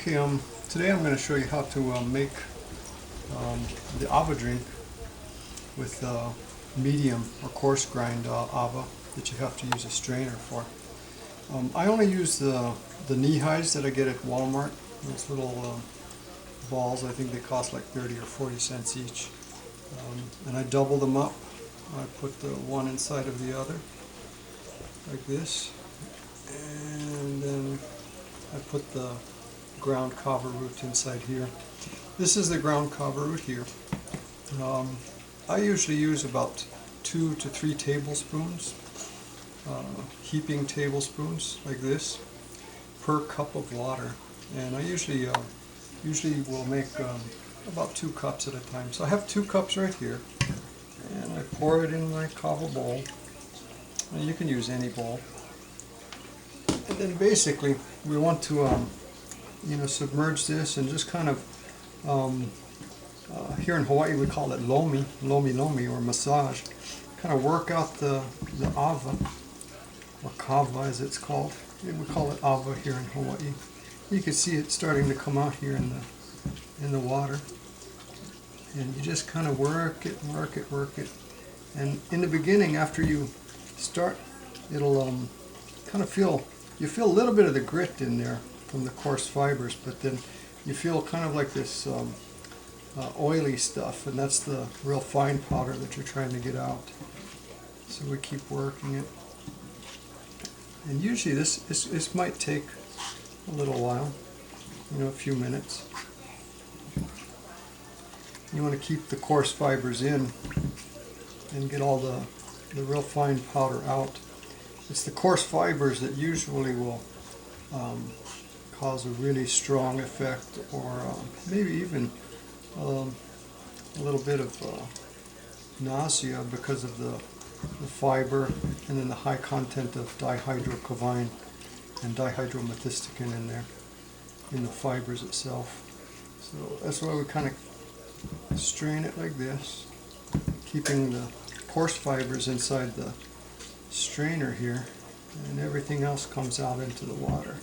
Okay, today I'm going to show you how to make the Ava drink with medium or coarse grind Ava that you have to use a strainer for. I only use the knee-highs that I get at Walmart. Those little balls, I think they cost like 30 or 40 cents each. And I double them up. I put the one inside of the other, like this. And then I put the ground Kava root inside here. This is the ground Kava root here. I usually use about 2 to 3 tablespoons, heaping tablespoons like this, per cup of water. And I usually will make about 2 cups at a time. So I have 2 cups right here, and I pour it in my Kava bowl. And you can use any bowl. And then basically we want to submerge this and just kind of, here in Hawaii we call it lomi, or massage. Kind of work out the Ava, or Kava as it's called. We call it Ava here in Hawaii. You can see it starting to come out here in the water. And you just kind of work it. And in the beginning, after you start, it'll kind of you feel a little bit of the grit in there from the coarse fibers, but then you feel kind of like this oily stuff, and that's the real fine powder that you're trying to get out. So we keep working it. And usually this might take a little while, a few minutes. You want to keep the coarse fibers in and get all the real fine powder out. It's the coarse fibers that usually will cause a really strong effect, or maybe even a little bit of nausea because of the fiber, and then the high content of dihydrocavine and dihydromethysticin in there, in the fibers itself. So that's why we kind of strain it like this, keeping the coarse fibers inside the strainer here, and everything else comes out into the water.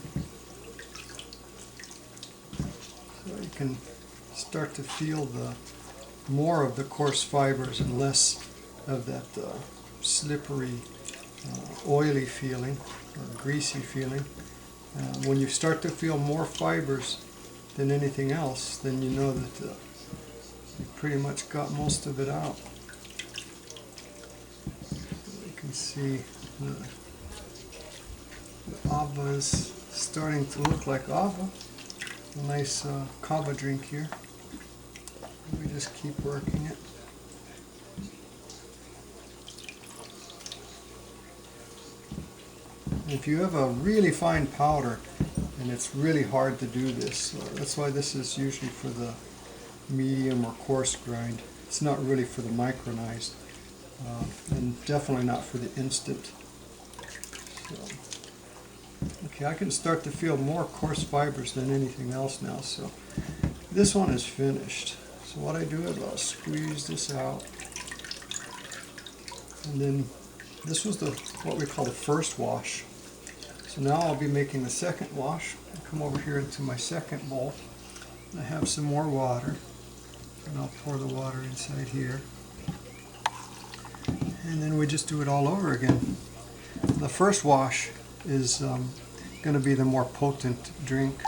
So you can start to feel more of the coarse fibers and less of that slippery, oily feeling or greasy feeling. When you start to feel more fibers than anything else, then you know that you pretty much got most of it out. You can see the Ava is starting to look like Ava. A nice Kava drink here. We just keep working it. If you have a really fine powder, and it's really hard to do this, so that's why this is usually for the medium or coarse grind. It's not really for the micronized, and definitely not for the instant. So, okay, I can start to feel more coarse fibers than anything else now. So this one is finished. So what I do is I'll squeeze this out, and then this was what we call the first wash. So now I'll be making the second wash. I'll come over here into my second bowl. I have some more water, and I'll pour the water inside here. And then we just do it all over again. The first wash is going to be the more potent drink,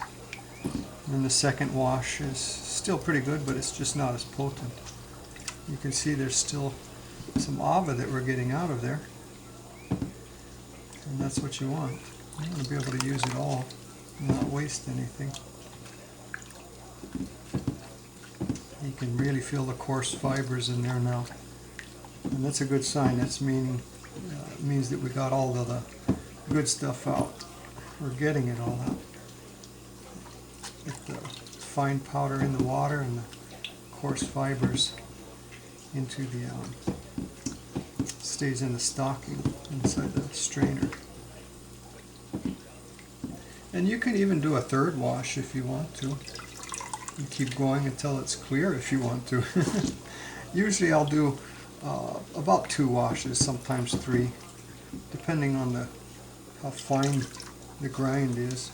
and the second wash is still pretty good, but it's just not as potent. You can see there's still some Ava that we're getting out of there, and that's what you want. You want to be able to use it all and not waste anything. You can really feel the coarse fibers in there now, and that's a good sign. That's means that we got all of the good stuff out. We're getting it all out. Get the fine powder in the water and the coarse fibers into the stays in the stocking inside the strainer. And you can even do a third wash if you want to. You keep going until it's clear if you want to. Usually I'll do about 2 washes, sometimes 3, depending on how fine the grind is.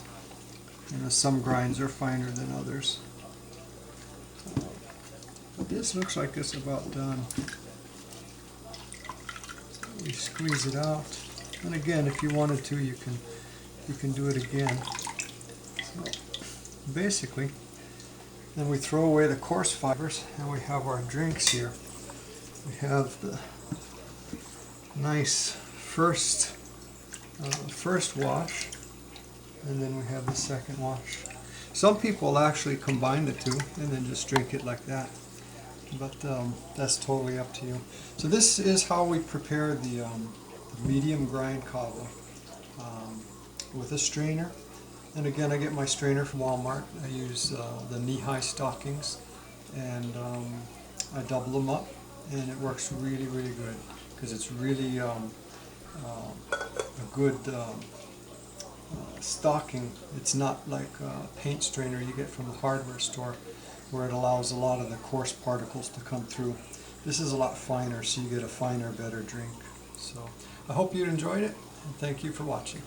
You know, some grinds are finer than others. But this looks like it's about done. You squeeze it out, and again, if you wanted to, you can do it again. So basically, then we throw away the coarse fibers, and we have our drinks here. We have the nice first wash, and then we have the second wash. Some people actually combine the two and then just drink it like that, but that's totally up to you. So this is how we prepare the medium grind kava with a strainer. And again, I get my strainer from Walmart. I use the knee-high stockings, and I double them up, and it works really, really good because it's really a good stocking. It's not like a paint strainer you get from the hardware store where it allows a lot of the coarse particles to come through. This is a lot finer, so you get a finer, better drink. So I hope you enjoyed it, and thank you for watching.